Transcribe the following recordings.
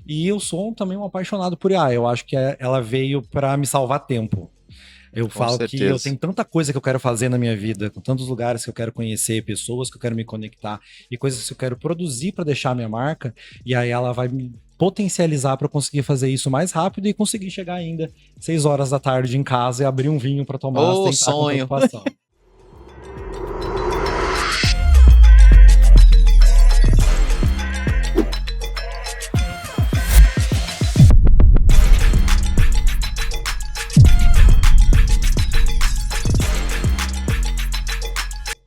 E eu sou também um apaixonado por IA. Eu acho que ela veio para me salvar tempo. Eu Com falo que eu certeza. tenho tanta coisa que eu quero fazer na minha vida, com tantos lugares que eu quero conhecer, pessoas que eu quero me conectar e coisas que eu quero produzir para deixar a minha marca. E aí ela vai me potencializar para eu conseguir fazer isso mais rápido e conseguir chegar ainda 6 horas da tarde em casa e abrir um vinho para tomar Ô, sem estar com sonho! preocupação.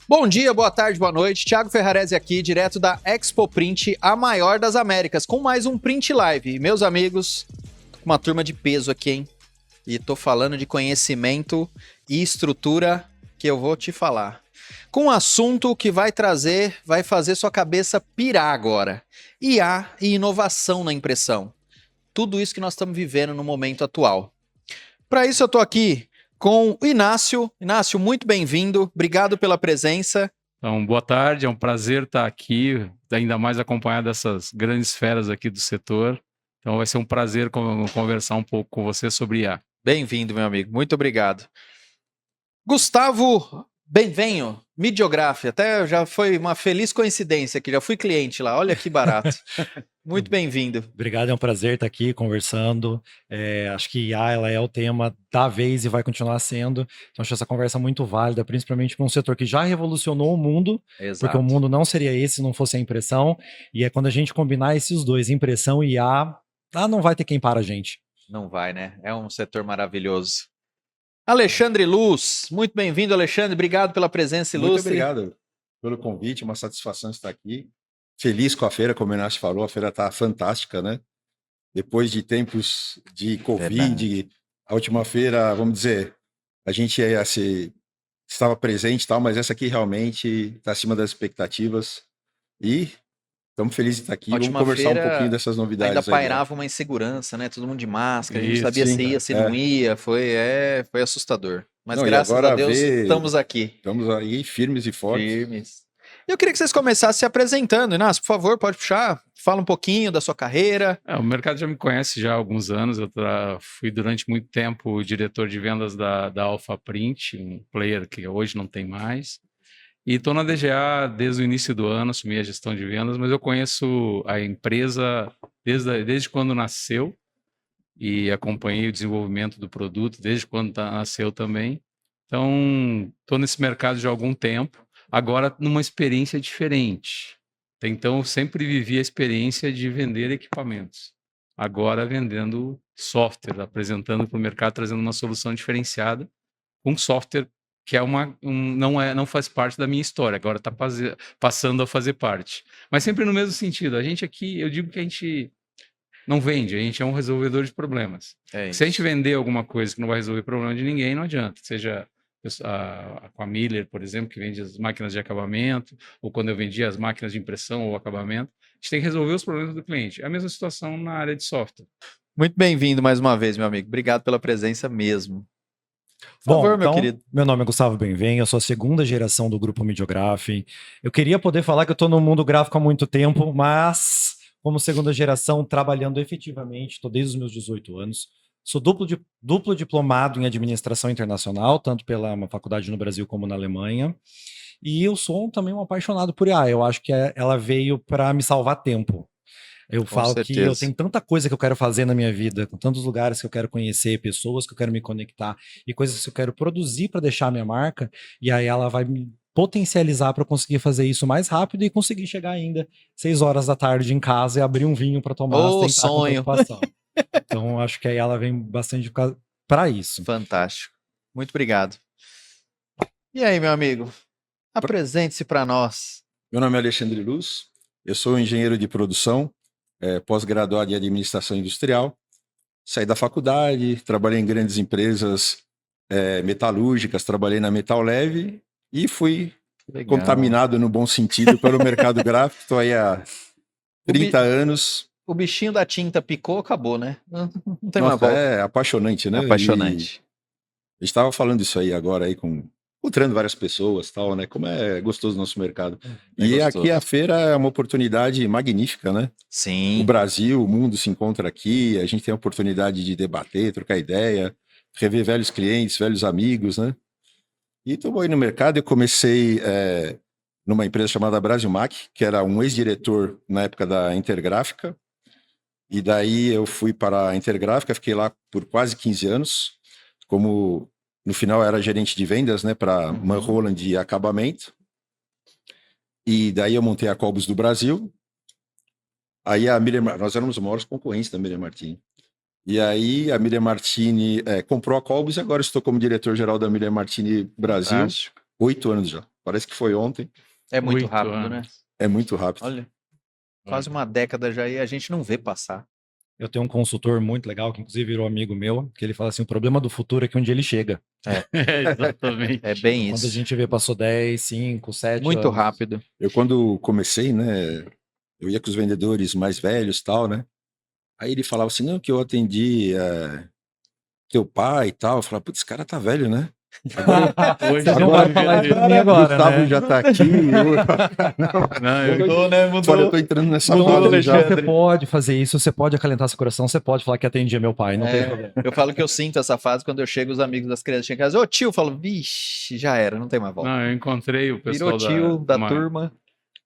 Bom dia, boa tarde, boa noite. Thiago Ferrarese aqui, direto da Expo Print, a maior das Américas, com mais um Print Live. E, meus amigos, uma turma de peso aqui, hein? E tô falando de conhecimento e estrutura que eu vou te falar. Com um assunto que vai fazer sua cabeça pirar agora. IA e inovação na impressão. Tudo isso que nós estamos vivendo no momento atual. Para isso eu tô aqui com o Inácio. Inácio, muito bem-vindo. Obrigado pela presença. Então, boa tarde, é um prazer estar aqui, ainda mais acompanhado dessas grandes feras aqui do setor. Então, vai ser um prazer conversar um pouco com você sobre IA. Bem-vindo, meu amigo. Muito obrigado. Gustavo Benvenho, Midiograph. Até já foi uma feliz coincidência que já fui cliente lá. Olha que barato. Muito bem-vindo. Obrigado, é um prazer estar aqui conversando. Acho que IA ela é o tema da vez e vai continuar sendo. Então, acho essa conversa muito válida, principalmente para um setor que já revolucionou o mundo, porque o mundo não seria esse se não fosse a impressão. E é quando a gente combinar esses dois, impressão e IA, não vai ter quem para a gente. Não vai, né? É um setor maravilhoso. Alexandre Luz, muito bem-vindo, Alexandre. Obrigado pela presença ilustre. Muito obrigado pelo convite, uma satisfação estar aqui. Feliz com a feira, como o Inácio falou, a feira está fantástica, né? Depois de tempos de Covid, a última feira, vamos dizer, a gente estava presente e tal, mas essa aqui realmente está acima das expectativas. E estamos felizes de estar aqui. Vamos conversar um pouquinho dessas novidades. Ainda pairava uma insegurança, né? Todo mundo de máscara, a gente sabia sim, se ia, se não ia. Foi assustador. Mas Não, graças a Deus estamos aqui. Estamos aí firmes e fortes. Firmes. Eu queria que vocês começassem se apresentando. Inácio, por favor, pode puxar. Fala um pouquinho da sua carreira. O mercado já me conhece já há alguns anos. Eu fui durante muito tempo diretor de vendas da Alpha Print, um player que hoje não tem mais. E estou na DGA desde o início do ano, assumi a gestão de vendas, mas eu conheço a empresa desde quando nasceu e acompanhei o desenvolvimento do produto desde quando nasceu também. Então, estou nesse mercado já há algum tempo, agora numa experiência diferente. Então, eu sempre vivi a experiência de vender equipamentos, agora vendendo software, apresentando para o mercado, trazendo uma solução diferenciada, um software que não faz parte da minha história, agora está passando a fazer parte. Mas sempre no mesmo sentido. A gente aqui, eu digo que a gente não vende, a gente é um resolvedor de problemas. Se a gente vender alguma coisa que não vai resolver problema de ninguém, não adianta. Seja com a Miller, por exemplo, que vende as máquinas de acabamento, ou quando eu vendia as máquinas de impressão ou acabamento, a gente tem que resolver os problemas do cliente. É a mesma situação na área de software. Muito bem-vindo mais uma vez, meu amigo. Obrigado pela presença mesmo. Por favor, meu querido. Meu nome é Gustavo Benvenho, eu sou a segunda geração do grupo Midiograph. Eu queria poder falar que eu estou no mundo gráfico há muito tempo, mas como segunda geração, trabalhando efetivamente, estou desde os meus 18 anos. Sou duplo diplomado em administração internacional, tanto pela uma faculdade no Brasil como na Alemanha. E eu sou também um apaixonado por IA. Eu acho que ela veio para me salvar tempo. Eu falo que eu tenho tanta coisa que eu quero fazer na minha vida, com tantos lugares que eu quero conhecer, pessoas que eu quero me conectar e coisas que eu quero produzir para deixar a minha marca, e aí ela vai me potencializar para eu conseguir fazer isso mais rápido e conseguir chegar ainda 6 horas da tarde em casa e abrir um vinho para tomar sem estar com preocupação. Então acho que aí ela vem bastante para isso. Fantástico. Muito obrigado. E aí, meu amigo? Apresente-se para nós. Meu nome é Alexandre Luz, eu sou engenheiro de produção, pós-graduado em administração industrial, saí da faculdade, trabalhei em grandes empresas metalúrgicas, trabalhei na Metal Leve e fui contaminado no bom sentido pelo mercado gráfico. Estou aí há 30 anos. O bichinho da tinta picou, acabou, né? Não tem mais volta. É apaixonante, né? Apaixonante. A gente estava falando isso aí agora aí com encontrando várias pessoas, tal, né? Como é gostoso o nosso mercado. É E gostoso. aqui a feira é uma oportunidade magnífica, né? Sim. O Brasil, o mundo se encontra aqui, a gente tem a oportunidade de debater, trocar ideia, rever velhos clientes, velhos amigos, né? E estou aí no mercado. Eu comecei numa empresa chamada Brasilmac, que era um ex-diretor na época da Intergráfica. E daí eu fui para a Intergráfica, fiquei lá por quase 15 anos, como no final era gerente de vendas, né, para Mulholland e acabamento. E daí eu montei a Colbus do Brasil. Aí a Miriam, nós éramos os maiores concorrentes da Miriam Martini. E aí a Miriam Martini comprou a Colbus e agora estou como diretor-geral da Miriam Martini Brasil. Fantástico. 8 anos já. Parece que foi ontem. É muito 8 rápido, anos. né? É muito rápido. Olha, quase uma década já e a gente não vê passar. Eu tenho um consultor muito legal, que inclusive virou amigo meu, que ele fala assim, o problema do futuro é que um dia ele chega. Exatamente. É bem Quando isso. a gente vê, passou 10, 5, 7 Muito anos. rápido. Eu quando comecei, né, eu ia com os vendedores mais velhos e tal, né? Aí ele falava assim, não, que eu atendi teu pai e tal. Eu falava, putz, esse cara tá velho, né? Hoje Você não vai falar isso pra mim agora, Gustavo né? já tá aqui. Não, eu, Mudou, né? Mudou. Olha, eu tô entrando nessa Mudou, fase já. Alexandre. Você pode fazer isso, você pode acalentar seu coração, você pode falar que atendia meu pai, não tem problema. Eu falo que eu sinto essa fase quando eu chego, os amigos das crianças chegam em casa. Ô tio, eu falo, vixe, já era, não tem mais volta. não, eu encontrei o pessoal Virou tio da uma- turma.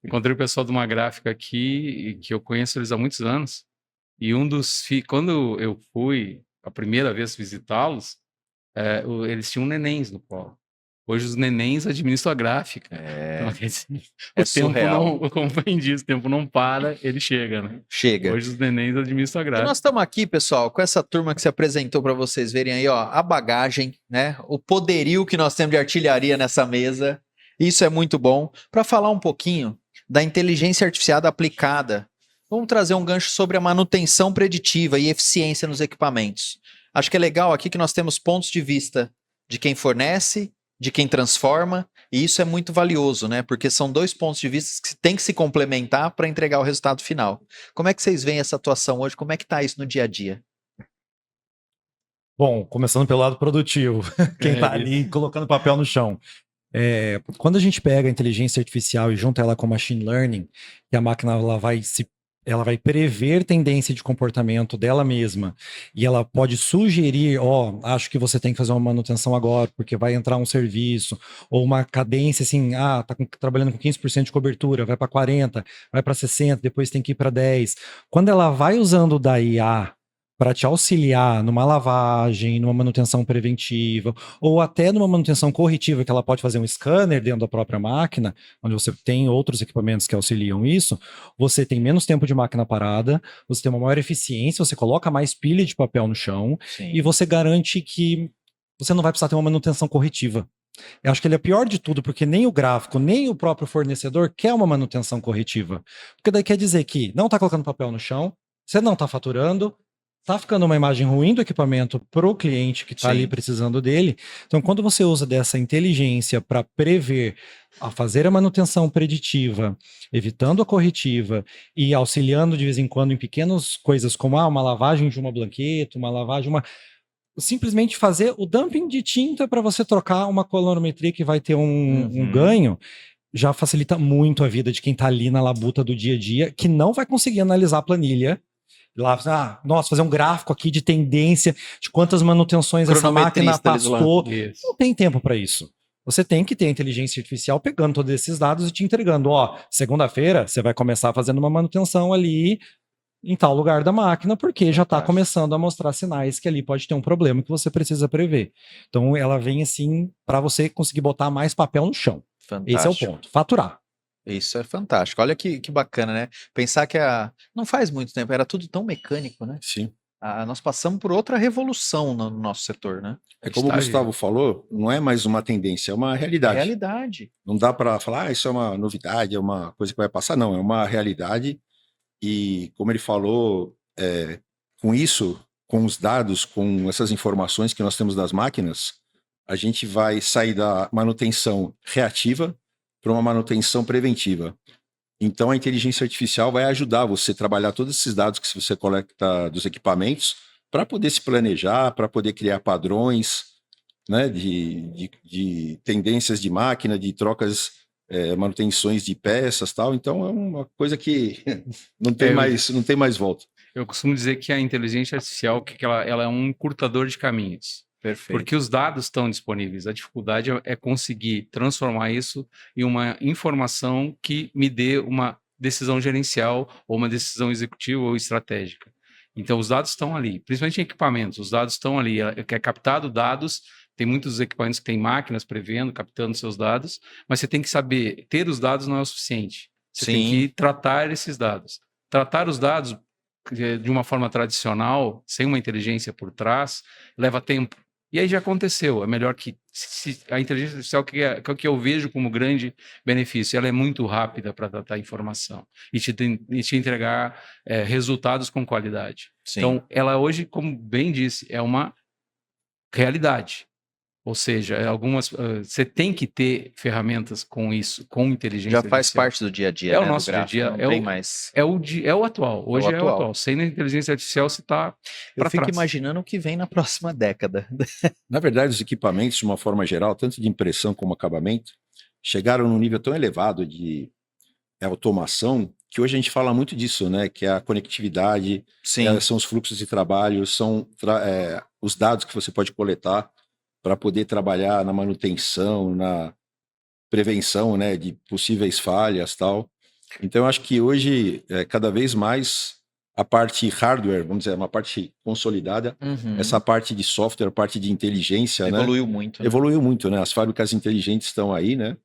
Encontrei o pessoal de uma gráfica aqui, que eu conheço eles há muitos anos. E quando eu fui a primeira vez visitá-los, eles tinham nenéns no colo. Hoje os nenéns administram a gráfica. Então, quer dizer, É o tempo surreal. não, como bem diz, o tempo não para, ele chega, né? Chega. Hoje os nenéns administram a E gráfica. nós estamos aqui, pessoal, com essa turma que se apresentou para vocês verem aí, ó, a bagagem, né? O poderio que nós temos de artilharia nessa mesa. Isso é muito bom. Para falar um pouquinho da inteligência artificial aplicada, vamos trazer um gancho sobre a manutenção preditiva e eficiência nos equipamentos. Acho que é legal aqui que nós temos pontos de vista de quem fornece, de quem transforma, e isso é muito valioso, né? Porque são dois pontos de vista que têm que se complementar para entregar o resultado final. Como é que vocês veem essa atuação hoje? Como é que tá isso no dia a dia? Bom, começando pelo lado produtivo, quem tá ali colocando papel no chão. Quando a gente pega a inteligência artificial e junta ela com machine learning, que a máquina ela vai prever tendência de comportamento dela mesma e ela pode sugerir, acho que você tem que fazer uma manutenção agora porque vai entrar um serviço, ou uma cadência assim, trabalhando com 15% de cobertura, vai para 40%, vai para 60%, depois tem que ir para 10%. Quando ela vai usando da IA para te auxiliar numa lavagem, numa manutenção preventiva, ou até numa manutenção corretiva, que ela pode fazer um scanner dentro da própria máquina, onde você tem outros equipamentos que auxiliam isso, você tem menos tempo de máquina parada, você tem uma maior eficiência, você coloca mais pilha de papel no chão, Sim. e você garante que você não vai precisar ter uma manutenção corretiva. Eu acho que ele é pior de tudo, porque nem o gráfico, nem o próprio fornecedor quer uma manutenção corretiva. Porque daí quer dizer que não está colocando papel no chão, você não está faturando, tá ficando uma imagem ruim do equipamento para o cliente que está ali precisando dele. Então, quando você usa dessa inteligência para prever, a fazer a manutenção preditiva, evitando a corretiva e auxiliando de vez em quando em pequenas coisas como uma lavagem de uma blanqueta, uma lavagem, simplesmente fazer o dumping de tinta para você trocar uma colorimetria que vai ter um ganho, já facilita muito a vida de quem está ali na labuta do dia a dia, que não vai conseguir analisar a planilha. Lá, fazer um gráfico aqui de tendência, de quantas manutenções essa máquina passou. Não tem tempo para isso. Você tem que ter inteligência artificial pegando todos esses dados e te entregando. Segunda-feira você vai começar fazendo uma manutenção ali em tal lugar da máquina, porque já está começando a mostrar sinais que ali pode ter um problema que você precisa prever. Então ela vem assim para você conseguir botar mais papel no chão. Fantástico. Esse é o ponto. Faturar. Isso é fantástico. Olha que bacana, né? Pensar que não faz muito tempo, era tudo tão mecânico, né? Sim. Nós passamos por outra revolução no nosso setor, né? É como o Gustavo falou, não é mais uma tendência, é uma realidade. Realidade. Não dá para falar, isso é uma novidade, é uma coisa que vai passar. Não, é uma realidade. E como ele falou, com isso, com os dados, com essas informações que nós temos das máquinas, a gente vai sair da manutenção reativa para uma manutenção preventiva. Então, a inteligência artificial vai ajudar você a trabalhar todos esses dados que você coleta dos equipamentos para poder se planejar, para poder criar padrões. né, de tendências de máquina, de trocas, manutenções de peças, tal. Então é uma coisa que não tem mais volta. Eu costumo dizer que a inteligência artificial, ela é um encurtador de caminhos. Perfeito. Porque os dados estão disponíveis. A dificuldade é conseguir transformar isso em uma informação que me dê uma decisão gerencial ou uma decisão executiva ou estratégica. Então, os dados estão ali, principalmente em equipamentos. Os dados estão ali. É captado dados. Tem muitos equipamentos que têm máquinas prevendo, captando seus dados. Mas você tem que saber, ter os dados não é o suficiente. Você tem que tratar esses dados. Tratar os dados de uma forma tradicional, sem uma inteligência por trás, leva tempo. E aí já aconteceu. É melhor que a inteligência artificial, que é o que eu vejo como grande benefício, ela é muito rápida para tratar informação e te entregar resultados com qualidade. Sim. Então, ela hoje, como bem disse, é uma realidade. Ou seja, você tem que ter ferramentas com isso, com inteligência artificial. Já faz artificial. Parte do dia a dia, É né, o nosso dia a dia. É o atual. Hoje é o atual. Sem a inteligência artificial, você está para trás. Eu fico imaginando o que vem na próxima década. Na verdade, os equipamentos, de uma forma geral, tanto de impressão como acabamento, chegaram num nível tão elevado de automação que hoje a gente fala muito disso, né? Que é a conectividade, são os fluxos de trabalho, são os dados que você pode coletar para poder trabalhar na manutenção, na prevenção, né, de possíveis falhas, tal. Então, eu acho que hoje, cada vez mais, a parte hardware, vamos dizer, uma parte consolidada, essa parte de software, a parte de inteligência, evoluiu muito. Né? Evoluiu muito, né? As fábricas inteligentes estão aí, né?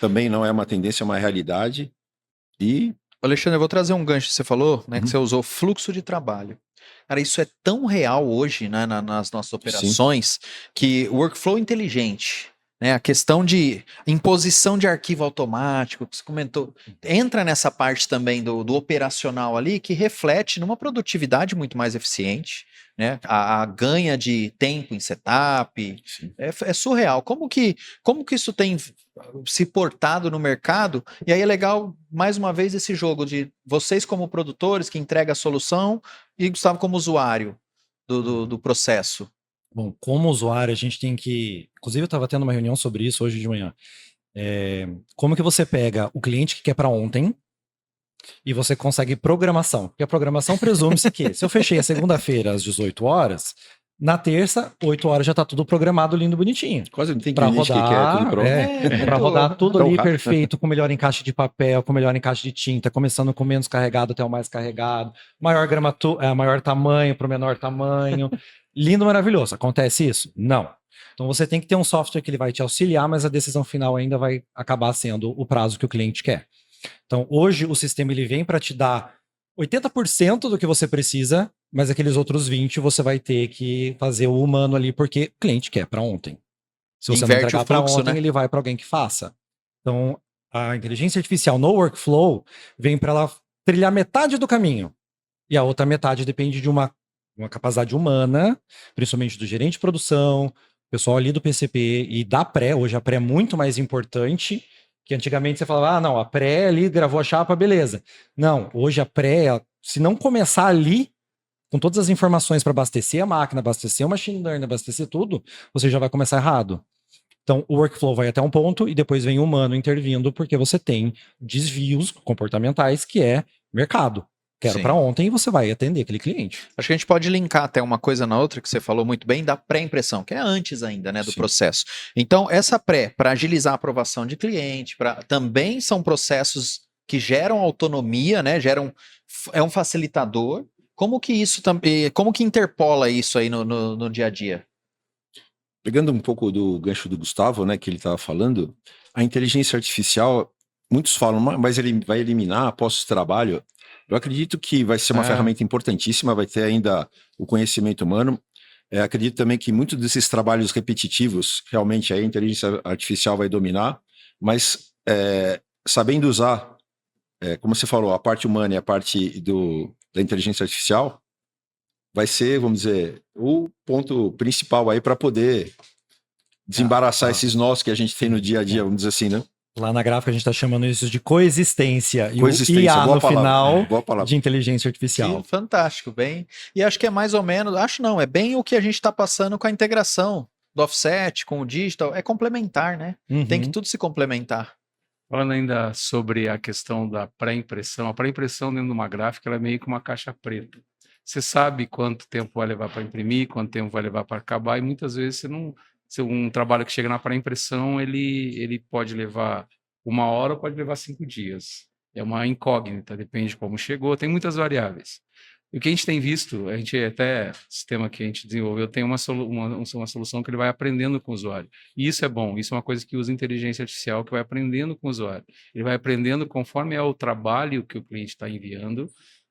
Também não é uma tendência, é uma realidade. E... Alexandre, eu vou trazer um gancho que você falou, né, que você usou fluxo de trabalho. Cara, isso é tão real hoje, né, nas nossas operações, que o workflow inteligente, né, a questão de imposição de arquivo automático, que você comentou, entra nessa parte também do operacional ali, que reflete numa produtividade muito mais eficiente, né, a ganha de tempo em setup, é surreal. Como que isso tem se portado no mercado? E aí é legal, mais uma vez, esse jogo de vocês como produtores que entregam a solução e Gustavo como usuário do processo. Bom, como usuário, a gente tem que... Inclusive, eu estava tendo uma reunião sobre isso hoje de manhã. Como que você pega o cliente que quer para ontem e você consegue programação? Porque a programação presume-se que, se eu fechei a segunda-feira às 18 horas, na terça, 8 horas já está tudo programado, lindo, bonitinho. Quase não tem cliente que quer tudo pronto. Para rodar tudo ali perfeito, com melhor encaixe de papel, com melhor encaixe de tinta, começando com menos carregado até o mais carregado, maior tamanho para o menor tamanho. Lindo, maravilhoso. Acontece isso? Não. Então você tem que ter um software que ele vai te auxiliar, mas a decisão final ainda vai acabar sendo o prazo que o cliente quer. Então hoje o sistema ele vem para te dar 80% do que você precisa, mas aqueles outros 20% você vai ter que fazer o humano ali, porque o cliente quer para ontem. Se você não entregar para ontem, né? Ele vai para alguém que faça. Então a inteligência artificial no workflow vem para ela trilhar metade do caminho. E a outra metade depende de uma capacidade humana, principalmente do gerente de produção, pessoal ali do PCP e da pré. Hoje a pré é muito mais importante, que antigamente você falava, não, a pré ali gravou a chapa, beleza. Não, hoje a pré, se não começar ali, com todas as informações para abastecer a máquina, abastecer o machine learning, abastecer tudo, você já vai começar errado. Então, o workflow vai até um ponto e depois vem o humano intervindo, porque você tem desvios comportamentais, que é mercado. Quero para ontem e você vai atender aquele cliente. Acho que a gente pode linkar até uma coisa na outra, que você falou muito bem, da pré-impressão, que é antes ainda, né, do processo. Então, essa para agilizar a aprovação de cliente, também são processos que geram autonomia, né, é um facilitador. Como que interpola isso aí no dia a dia? Pegando um pouco do gancho do Gustavo, né, que ele estava falando, a inteligência artificial, muitos falam, mas ele vai eliminar postos de trabalho. Eu acredito que vai ser uma ferramenta importantíssima, vai ter ainda o conhecimento humano. Acredito também que muitos desses trabalhos repetitivos, realmente a inteligência artificial vai dominar, mas sabendo usar, como você falou, a parte humana e a parte da inteligência artificial, vai ser, vamos dizer, o ponto principal aí para poder desembaraçar esses nós que a gente tem no dia a dia, vamos dizer assim, né? Lá na gráfica a gente está chamando isso de coexistência. E o IA no final de inteligência artificial. Sim, fantástico, bem. E acho que é mais ou menos, é bem o que a gente está passando com a integração, do offset com o digital, é complementar, né? Tem que tudo se complementar. Falando ainda sobre a questão da pré-impressão, a pré-impressão dentro de uma gráfica ela é meio que uma caixa preta. Você sabe quanto tempo vai levar para imprimir, quanto tempo vai levar para acabar, e muitas vezes você não. Um trabalho que chega na pré-impressão, ele pode levar 1 hora ou pode levar 5 dias. É uma incógnita, depende de como chegou, tem muitas variáveis. E o que a gente tem visto, a gente até, o sistema que a gente desenvolveu, tem uma solução que ele vai aprendendo com o usuário. E isso é bom, isso é uma coisa que usa inteligência artificial, que vai aprendendo com o usuário. Ele vai aprendendo conforme é o trabalho que o cliente está enviando,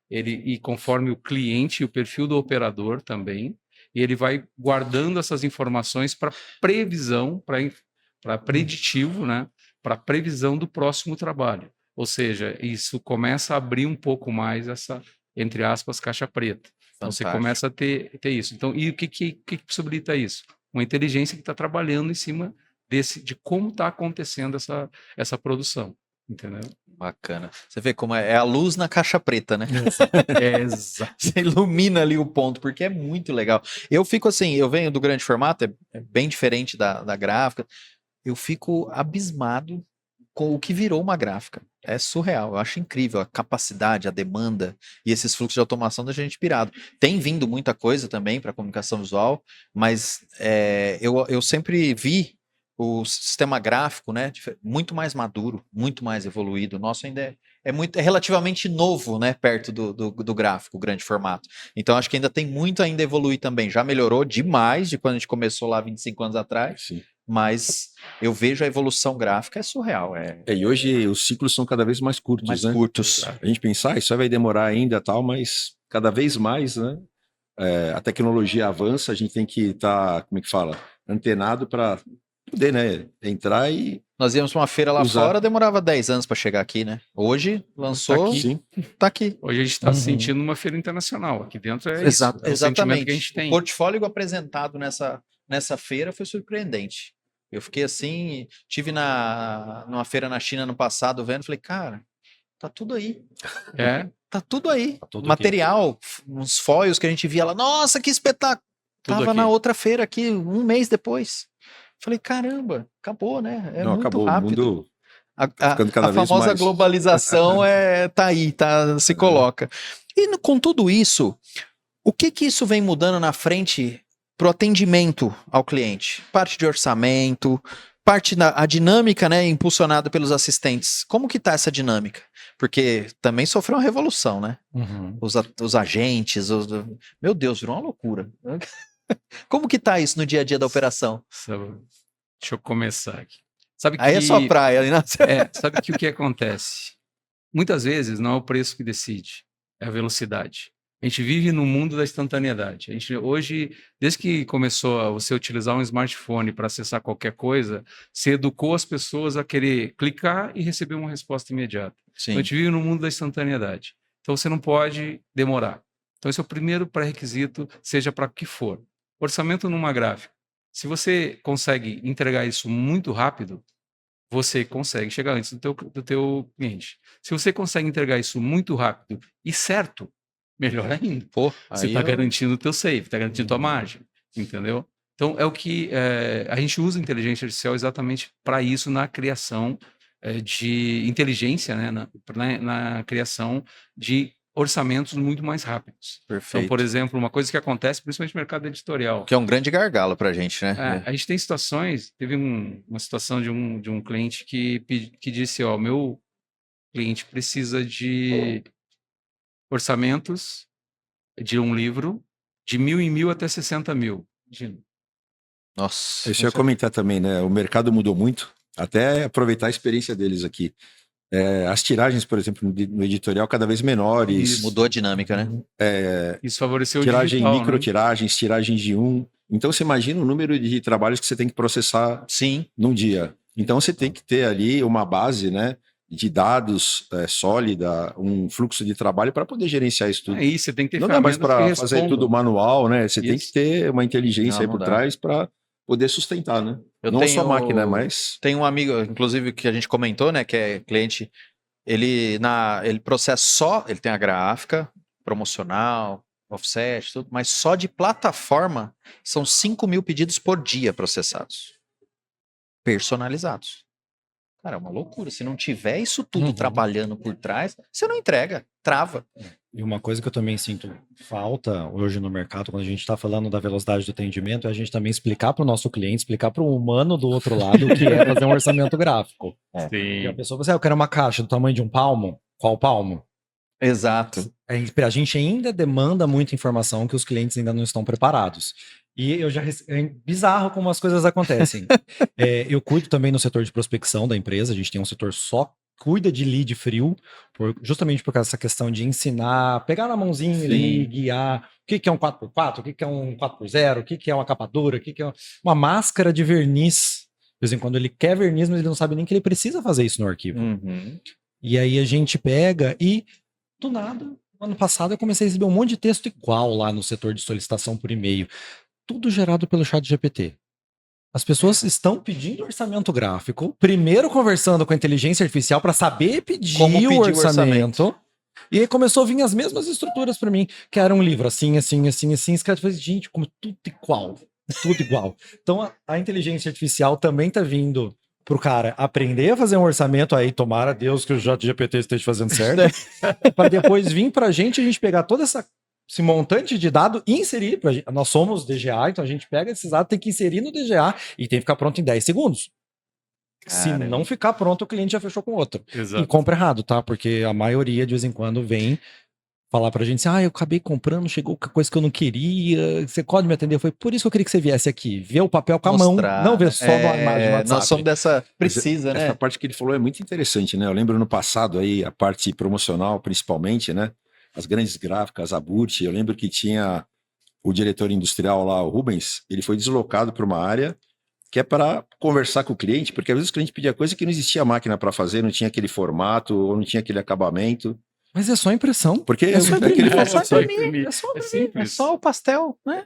e conforme o cliente e o perfil do operador também, e ele vai guardando essas informações para previsão, para preditivo, né? Para previsão do próximo trabalho. Ou seja, isso começa a abrir um pouco mais essa, entre aspas, caixa preta. Então você começa a ter isso. Então, e o que possibilita isso? Uma inteligência que está trabalhando em cima de como está acontecendo essa produção. Entendeu? Bacana. Você vê como é a luz na caixa preta, né? Exato. Você ilumina ali o ponto, porque é muito legal. Eu fico assim, eu venho do grande formato, é bem diferente da gráfica. Eu fico abismado com o que virou uma gráfica. É surreal, eu acho incrível a capacidade, a demanda e esses fluxos de automação da gente pirado. Tem vindo muita coisa também para comunicação visual, mas eu sempre vi o sistema gráfico, né, muito mais maduro, muito mais evoluído. O nosso ainda é relativamente novo, né, perto do gráfico, grande formato. Então acho que ainda tem muito ainda a evoluir também. Já melhorou demais de quando a gente começou lá 25 anos atrás. Sim. Mas eu vejo a evolução gráfica, é surreal. E hoje os ciclos são cada vez mais curtos, mais né? curtos. A gente pensar, isso vai demorar ainda tal, mas cada vez mais, né? A tecnologia avança, a gente tem que estar, como é que fala? Antenado para poder, né? Entrar e Nós íamos para uma feira lá fora, demorava 10 anos para chegar aqui, né? Hoje, lançou, tá aqui. Hoje a gente está sentindo uma feira internacional. Aqui dentro é isso. É exatamente. Que a gente tem. O portfólio apresentado nessa feira foi surpreendente. Eu fiquei assim, tive numa feira na China no passado vendo, falei, cara, tá tudo aí. Tá tudo aí. Tá tudo material, aqui. Uns foils que a gente via lá, nossa, que espetáculo. Tudo tava aqui. Na outra feira aqui, 1 mês depois. Falei, caramba, acabou, né? Não, muito acabou, rápido. O mundo a famosa mais... globalização tá aí, se coloca. E com tudo isso, o que isso vem mudando na frente para o atendimento ao cliente? Parte de orçamento, parte a dinâmica, né, impulsionada pelos assistentes. Como que tá essa dinâmica? Porque também sofreu uma revolução, né? Os agentes, meu Deus, virou uma loucura. Como que tá isso no dia a dia da operação? Deixa eu começar aqui. Aí é só praia, né? Sabe que o que acontece? Muitas vezes não é o preço que decide, é a velocidade. A gente vive no mundo da instantaneidade. A gente hoje, desde que começou a você utilizar um smartphone para acessar qualquer coisa, você educou as pessoas a querer clicar e receber uma resposta imediata. Então, a gente vive no mundo da instantaneidade. Então você não pode demorar. Então esse é o primeiro pré-requisito, seja para o que for. Orçamento numa gráfica. Se você consegue entregar isso muito rápido, você consegue chegar antes do teu cliente. Se você consegue entregar isso muito rápido e certo, melhor ainda. Você está garantindo o teu save, está garantindo a tua margem, entendeu? Então, é o que a gente usa a inteligência artificial exatamente para isso na criação de inteligência, né? Na criação de orçamentos muito mais rápidos. Perfeito. Então, por exemplo, uma coisa que acontece, principalmente no mercado editorial. Que é um grande gargalo para a gente, né? A gente tem situações, teve uma situação de um cliente que disse, meu cliente precisa de orçamentos de um livro de 1.000 em 1.000 até 60 mil. Nossa. Isso eu ia comentar também, né? O mercado mudou muito, até aproveitar a experiência deles aqui. As tiragens, por exemplo, no editorial, cada vez menores. Isso. Mudou a dinâmica, né? Isso favoreceu o tiragem, digital, microtiragens, tiragens de 1. Então, você imagina o número de trabalhos que você tem que processar num dia. Então, você tem que ter ali uma base, né, de dados sólida, um fluxo de trabalho para poder gerenciar isso tudo. Isso, você tem que ter não dá mais para fazer tudo manual, né? Você tem que ter uma inteligência aí por trás para poder sustentar, né? Não só máquina, mas... Tem um amigo, inclusive, que a gente comentou, né? Que é cliente, ele processa ele tem a gráfica promocional, offset, tudo, mas só de plataforma são 5 mil pedidos por dia processados. Personalizados. Cara, é uma loucura. Se não tiver isso tudo trabalhando por trás, você não entrega, trava. E uma coisa que eu também sinto falta hoje no mercado, quando a gente está falando da velocidade do atendimento, é a gente também explicar para o nosso cliente, explicar para o humano do outro lado o que é fazer um orçamento gráfico. Sim. E a pessoa fala assim, eu quero uma caixa do tamanho de um palmo. Qual palmo? Exato. A gente ainda demanda muita informação que os clientes ainda não estão preparados. E é bizarro como as coisas acontecem. Eu cuido também no setor de prospecção da empresa, a gente tem um setor só cuida de lead frio, justamente por causa dessa questão de ensinar, pegar na mãozinha ali, guiar o que é um 4x4, o que é um 4x0, o que é uma capa dura, o que é uma máscara de verniz. De vez em quando ele quer verniz, mas ele não sabe nem que ele precisa fazer isso no arquivo. E aí a gente pega e, do nada, ano passado eu comecei a receber um monte de texto igual lá no setor de solicitação por e-mail. Tudo gerado pelo ChatGPT. As pessoas estão pedindo orçamento gráfico, primeiro conversando com a inteligência artificial para saber pedir o orçamento. E aí começou a vir as mesmas estruturas para mim, que era um livro assim, escrito, falei, gente, como tudo igual, tudo igual. Então a inteligência artificial também tá vindo pro cara aprender a fazer um orçamento, aí tomara Deus que o ChatGPT esteja fazendo certo, para depois vir pra gente, a gente pegar toda esse montante de dado e inserir. Nós somos DGA, então a gente pega esses dados, tem que inserir no DGA e tem que ficar pronto em 10 segundos. Caramba. Se não ficar pronto, o cliente já fechou com outro. Exato. E compra errado, tá? Porque a maioria, de vez em quando, vem falar pra gente assim, eu acabei comprando, chegou com coisa que eu não queria, você pode me atender? Foi por isso que eu queria que você viesse aqui, ver o papel com a mão, não ver só na imagem do WhatsApp. Nós somos dessa... Precisa, né? Essa parte que ele falou é muito interessante, né? Eu lembro no passado aí, a parte promocional, principalmente, né? As grandes gráficas, a Burt, eu lembro que tinha o diretor industrial lá, o Rubens, ele foi deslocado para uma área que é para conversar com o cliente, porque às vezes o cliente pedia coisa que não existia máquina para fazer, não tinha aquele formato, ou não tinha aquele acabamento. Mas é só impressão. Porque é só imprimir, é só o pastel, né?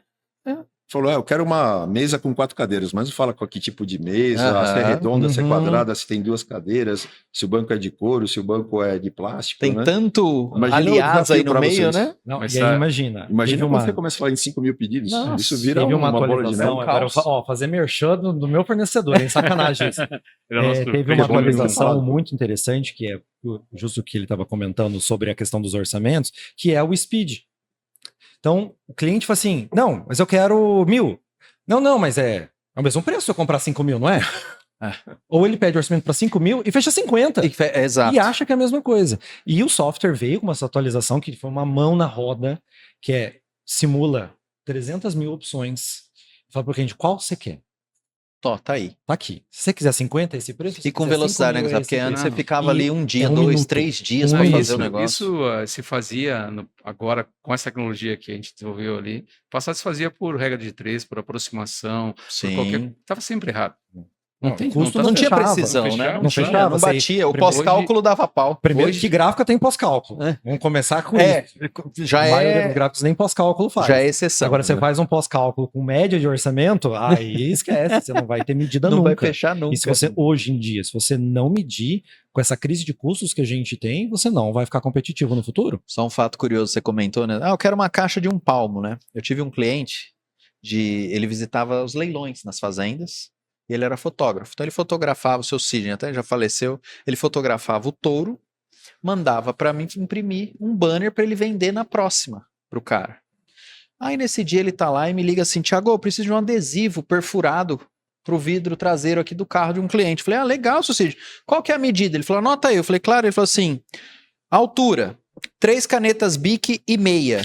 Falou, eu quero uma mesa com 4 cadeiras, mas não fala com que tipo de mesa, se é redonda, se é quadrada, se tem 2 cadeiras, se o banco é de couro, se o banco é de plástico. Tem, né? Tanto aliás aí no meio, né? Não, mas e aí imagina quando você começa a falar em 5 mil pedidos, Nossa, isso vira uma bola de neve. Agora, fazer merchan do meu fornecedor, hein? Sacanagem isso. Teve uma atualização muito interessante, que é justo o que ele estava comentando sobre a questão dos orçamentos, que é o Speed. Então, o cliente fala assim, não, mas eu quero 1.000. Não, mas é o mesmo preço se eu comprar 5 mil, não é? Ou ele pede orçamento para 5 mil e fecha 50. Exato. E acha que é a mesma coisa. E o software veio com essa atualização que foi uma mão na roda, que simula 300 mil opções. Fala para o cliente, qual você quer? Tá aí. Tá aqui. Se você quiser 50, esse preço. E com velocidade, né? Porque antes você ficava ali um dia, 2, 3 dias para fazer o negócio. Isso se fazia agora com essa tecnologia que a gente desenvolveu ali. Passado se fazia por regra de 3, por aproximação, por qualquer. Estava sempre errado. Não tinha precisão, né? Não fechava. Não batia. O pós-cálculo dava pau. Primeiro que gráfico tem pós-cálculo. Vamos começar com isso. Já a maioria dos gráficos nem pós-cálculo faz. Já é exceção. Agora você faz um pós-cálculo com média de orçamento, aí esquece, você não vai ter medida nunca. Não vai fechar nunca. E se você, hoje em dia, se você não medir com essa crise de custos que a gente tem, você não vai ficar competitivo no futuro. Só um fato curioso, você comentou, né? Eu quero uma caixa de 1 palmo, né? Eu tive um cliente, ele visitava os leilões nas fazendas, e ele era fotógrafo. Então ele fotografava o seu Sidney, até já faleceu, ele fotografava o touro, mandava para mim imprimir um banner para ele vender na próxima pro cara. Aí nesse dia ele tá lá e me liga assim, Thiago, eu preciso de um adesivo perfurado pro vidro traseiro aqui do carro de um cliente. Falei, legal, seu Sidney. Qual que é a medida? Ele falou, anota aí. Eu falei, claro. Ele falou assim, altura, 3 canetas Bic e meia.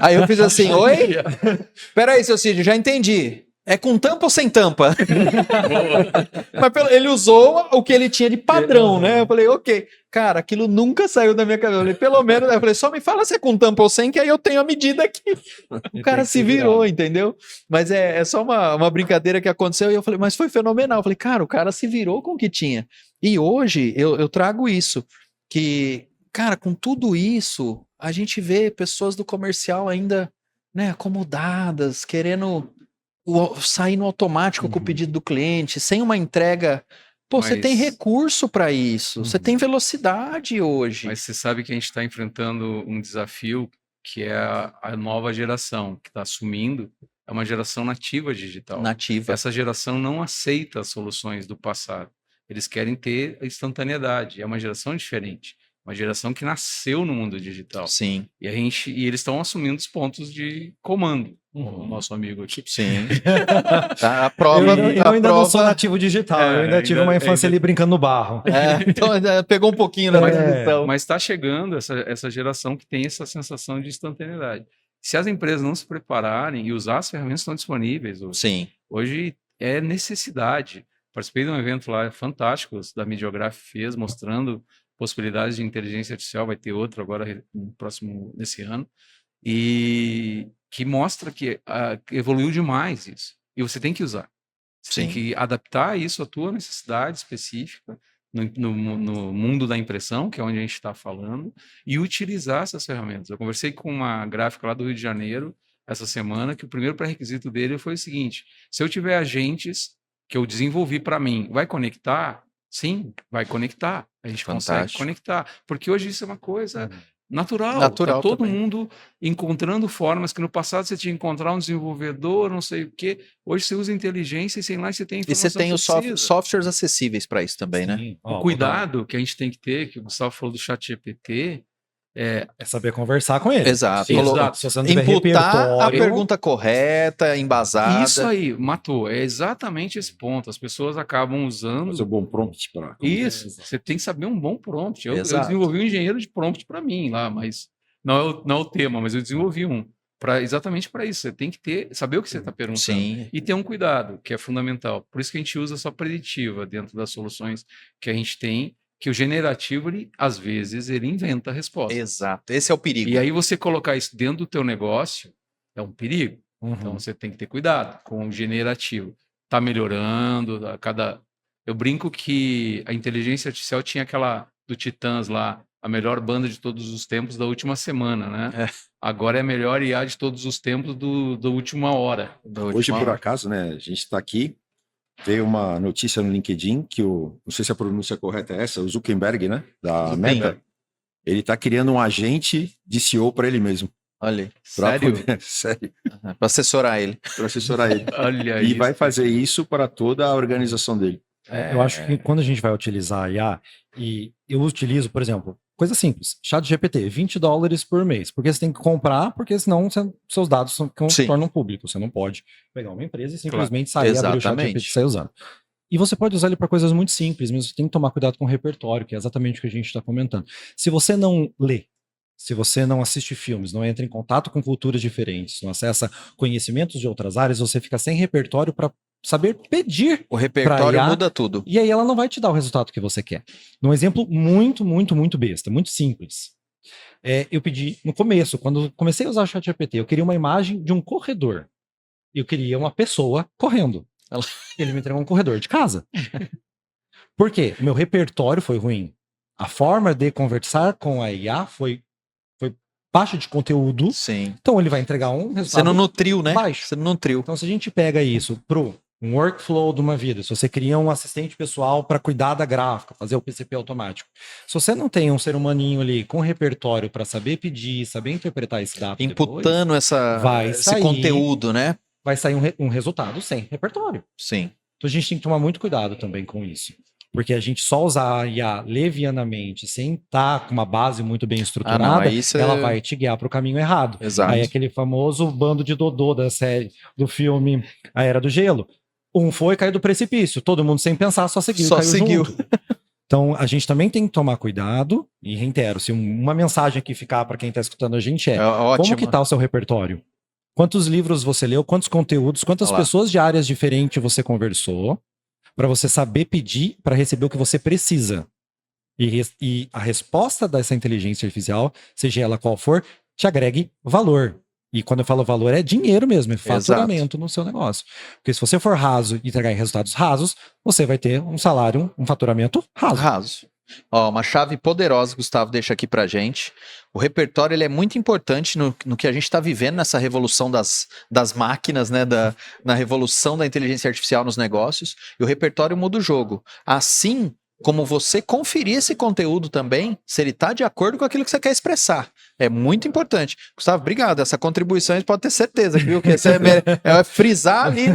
Aí eu fiz assim, oi? Peraí, seu Sidney, já entendi. É com tampa ou sem tampa? Mas ele usou o que ele tinha de padrão, né? Eu falei, ok. Cara, aquilo nunca saiu da minha cabeça. Eu falei, pelo menos, eu falei, só me fala se é com tampa ou sem, que aí eu tenho a medida aqui. O cara se virou, entendeu? Mas é só uma brincadeira que aconteceu. E eu falei, mas foi fenomenal. Eu falei, cara, o cara se virou com o que tinha. E hoje eu trago isso, que, cara, com tudo isso, a gente vê pessoas do comercial ainda, né, acomodadas, querendo sair no automático com o pedido do cliente, sem uma entrega. Pô, você tem recurso para isso, você tem velocidade hoje. Mas você sabe que a gente está enfrentando um desafio que é a nova geração que está assumindo, é uma geração nativa digital. Nativa. Essa geração não aceita as soluções do passado. Eles querem ter a instantaneidade. É uma geração diferente. Uma geração que nasceu no mundo digital. Sim. E eles estão assumindo os pontos de comando. O nosso amigo aqui. Sim. A prova, eu ainda não sou nativo digital. Eu ainda tive uma infância ali brincando no barro. Então pegou um pouquinho na transição. Mas está chegando essa geração que tem essa sensação de instantaneidade. Se as empresas não se prepararem e usar as ferramentas que estão disponíveis hoje, Sim. Hoje é necessidade. Participei de um evento lá fantástico da Midiograph fez, mostrando possibilidades de inteligência artificial. Vai ter outro agora nesse ano, e que mostra que evoluiu demais isso. E você tem que usar. Você tem que adaptar isso à tua necessidade específica no mundo da impressão, que é onde a gente está falando, e utilizar essas ferramentas. Eu conversei com uma gráfica lá do Rio de Janeiro essa semana, que o primeiro pré-requisito dele foi o seguinte: se eu tiver agentes que eu desenvolvi para mim, vai conectar? Sim, vai conectar. A gente consegue conectar. Porque hoje isso é uma coisa natural. Tá todo também. mundo encontrando formas que no passado você tinha que encontrar um desenvolvedor, não sei o quê. Hoje você usa inteligência e sem lá você tem informação. E você tem os softwares acessíveis para isso também, né? O cuidado que a gente tem que ter, que o Gustavo falou do ChatGPT, é saber conversar com ele. Exato. Se você não tiver imputar a pergunta correta, embasada. Isso aí, matou. É exatamente esse ponto. As pessoas acabam usando... Fazer um bom prompt para... Isso. Você tem que saber um bom prompt. Eu desenvolvi um engenheiro de prompt para mim lá, mas não é o tema, mas eu desenvolvi um. Exatamente para isso. Você tem que saber o que você está perguntando. Sim. E ter um cuidado, que é fundamental. Por isso que a gente usa só preditiva dentro das soluções que a gente tem, que o generativo, às vezes, ele inventa a resposta. Exato, esse é o perigo. E aí você colocar isso dentro do teu negócio é um perigo. Então você tem que ter cuidado com o generativo. Está melhorando, eu brinco que a inteligência artificial tinha aquela do Titãs lá, a melhor banda de todos os tempos da última semana, né? Agora é a melhor IA de todos os tempos da última hora. Hoje, por acaso, né, a gente está aqui, veio uma notícia no LinkedIn que não sei se a pronúncia correta é essa, o Zuckerberg, né, da Meta, ele está criando um agente de CEO para ele mesmo. Olha aí. Sério? Sério. Para assessorar ele. Para assessorar ele. Olha e vai fazer isso para toda a organização dele. Eu acho que quando a gente vai utilizar a IA, e eu utilizo, por exemplo, coisa simples, ChatGPT, $20 por mês, porque você tem que comprar, porque senão seus dados se tornam públicos, você não pode pegar uma empresa e simplesmente sair, abrir o ChatGPT e sair usando. E você pode usar ele para coisas muito simples, mas você tem que tomar cuidado com o repertório, que é exatamente o que a gente está comentando. Se você não lê, se você não assiste filmes, não entra em contato com culturas diferentes, não acessa conhecimentos de outras áreas, você fica sem repertório para saber pedir. O repertório IA, muda tudo. E aí ela não vai te dar o resultado que você quer. Um exemplo muito, muito, muito besta, muito simples. Eu pedi no começo, quando comecei a usar o ChatGPT, eu queria uma imagem de um corredor. Eu queria uma pessoa correndo. Ele me entregou um corredor de casa. Por quê? O meu repertório foi ruim. A forma de conversar com a IA foi baixa de conteúdo. Sim. Então ele vai entregar um resultado Você não nutriu, né? baixo. Você não nutriu. Então se a gente pega isso pro um workflow de uma vida, se você cria um assistente pessoal para cuidar da gráfica, fazer o PCP automático, se você não tem um ser humaninho ali com repertório para saber pedir, saber interpretar esse dado, imputando depois, esse conteúdo, né? Vai sair um resultado sem repertório. Sim. Então a gente tem que tomar muito cuidado também com isso. Porque a gente só usar a IA levianamente, sem estar com uma base muito bem estruturada, ela vai te guiar para o caminho errado. Exato. Aí aquele famoso bando de Dodô da série, do filme A Era do Gelo. Um foi cair do precipício, todo mundo sem pensar, só seguiu. Só seguiu. Junto. Então a gente também tem que tomar cuidado, e reitero, se uma mensagem aqui ficar para quem está escutando a gente como que está o seu repertório? Quantos livros você leu, quantos conteúdos, quantas pessoas de áreas diferentes você conversou, para você saber pedir para receber o que você precisa. E a resposta dessa inteligência artificial, seja ela qual for, te agregue valor. E quando eu falo valor, é dinheiro mesmo, é faturamento no seu negócio. Porque se você for raso e entregar em resultados rasos, você vai ter um salário, um faturamento raso. Ó, uma chave poderosa, Gustavo, deixa aqui pra gente. O repertório ele é muito importante no que a gente está vivendo nessa revolução das máquinas, né? Na revolução da inteligência artificial nos negócios. E o repertório muda o jogo. Assim como você conferir esse conteúdo também, se ele tá de acordo com aquilo que você quer expressar. É muito importante. Gustavo, obrigado. Essa contribuição a gente pode ter certeza, viu? Que você é frisar ali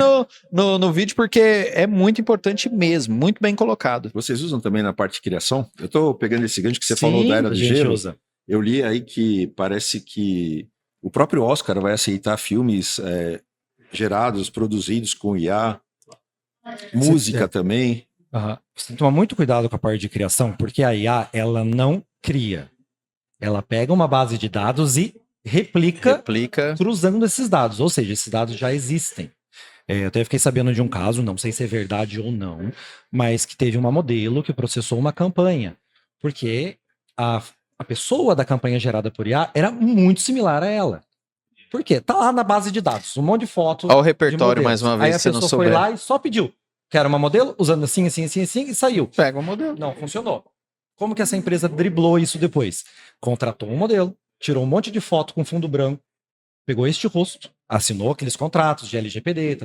no vídeo, porque é muito importante mesmo, muito bem colocado. Vocês usam também na parte de criação? Eu tô pegando esse gancho que você falou da Era do Gelo. Usa. Eu li aí que parece que o próprio Oscar vai aceitar filmes gerados, produzidos com IA, música também. Você tem que tomar muito cuidado com a parte de criação, porque a IA, ela não cria. Ela pega uma base de dados e replica cruzando esses dados. Ou seja, esses dados já existem. Eu até fiquei sabendo de um caso, não sei se é verdade ou não, mas que teve uma modelo que processou uma campanha. Porque a pessoa da campanha gerada por IA era muito similar a ela. Por quê? Tá lá na base de dados, um monte de fotos. Olha o repertório mais uma vez. Aí a pessoa foi lá e só pediu. Quero uma modelo, usando assim, e saiu. Pega o modelo. Não funcionou. Como que essa empresa driblou isso depois? Contratou um modelo, tirou um monte de foto com fundo branco, pegou este rosto, assinou aqueles contratos de LGPD,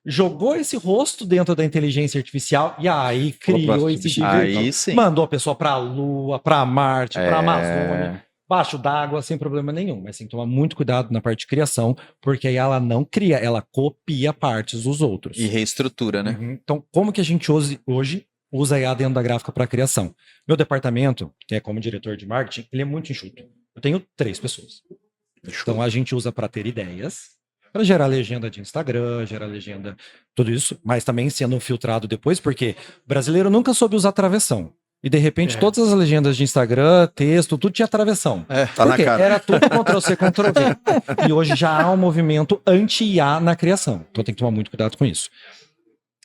jogou esse rosto dentro da inteligência artificial e aí criou esse tipo. Aí sim. Mandou a pessoa pra Lua, pra Marte, pra Amazônia. Baixo d'água, sem problema nenhum. Mas tem que tomar muito cuidado na parte de criação, porque aí ela não cria, ela copia partes dos outros. E reestrutura, né? Então, como que a gente hoje usa a IA dentro da gráfica para criação? Meu departamento, que é como diretor de marketing, ele é muito enxuto. Eu tenho 3 pessoas. Então, a gente usa para ter ideias, para gerar legenda de Instagram, gerar legenda, tudo isso, mas também sendo filtrado depois, porque brasileiro nunca soube usar travessão. E de repente todas as legendas de Instagram, texto, tudo tinha travessão. Tá na cara. Era tudo Ctrl-C, Ctrl-V. E hoje já há um movimento anti-IA na criação. Então tem que tomar muito cuidado com isso.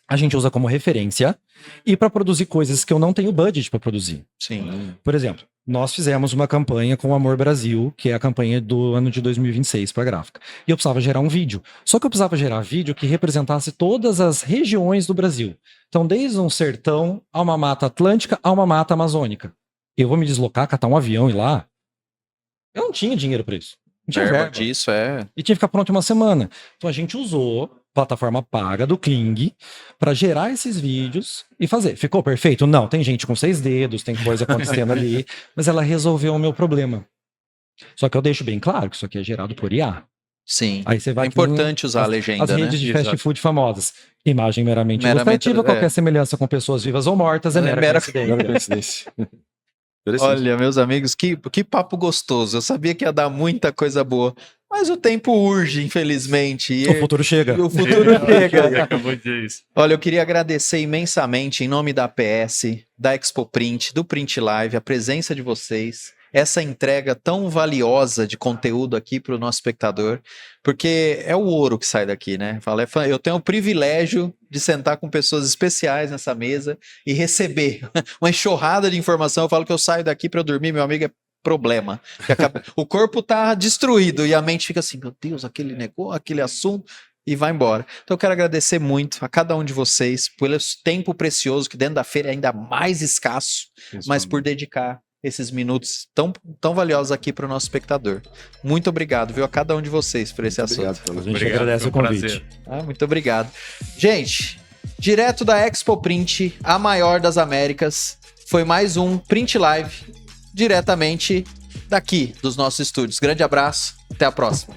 A gente usa como referência e para produzir coisas que eu não tenho budget para produzir. Sim. Por exemplo, nós fizemos uma campanha com o Amor Brasil, que é a campanha do ano de 2026 para a gráfica. E eu precisava gerar um vídeo. Só que eu precisava gerar vídeo que representasse todas as regiões do Brasil. Então, desde um sertão a uma mata atlântica a uma mata amazônica. Eu vou me deslocar, catar um avião e ir lá? Eu não tinha dinheiro para isso. Não tinha verba disso, E tinha que ficar pronto em uma semana. Então, a gente usou plataforma paga do Kling para gerar esses vídeos e fazer. Ficou perfeito? Não, tem gente com 6 dedos, tem coisa acontecendo ali, mas ela resolveu o meu problema. Só que eu deixo bem claro que isso aqui é gerado por IA. Sim. Aí você vai é importante usar a legenda, as redes de fast food famosas. Imagem meramente ilustrativa, qualquer semelhança com pessoas vivas ou mortas é mera coincidência. Olha, meus amigos, que papo gostoso. Eu sabia que ia dar muita coisa boa. Mas o tempo urge, infelizmente. O futuro chega. O futuro chega. Acabou de dizer isso. Olha, eu queria agradecer imensamente, em nome da APS, da Expo Print, do Print Live, a presença de vocês, essa entrega tão valiosa de conteúdo aqui para o nosso espectador, porque é o ouro que sai daqui, né? Eu tenho o privilégio de sentar com pessoas especiais nessa mesa e receber uma enxurrada de informação. Eu falo que eu saio daqui para dormir, meu amigo, é problema. O corpo tá destruído e a mente fica assim, meu Deus, aquele negócio, aquele assunto, e vai embora. Então eu quero agradecer muito a cada um de vocês pelo tempo precioso, que dentro da feira é ainda mais escasso, mas por dedicar esses minutos tão valiosos aqui para o nosso espectador. Muito obrigado, viu, a cada um de vocês por esse assunto. A gente agradece o convite. Muito obrigado. Gente, direto da Expo Print, a maior das Américas, foi mais um Print Live, diretamente daqui dos nossos estúdios. Grande abraço, até a próxima.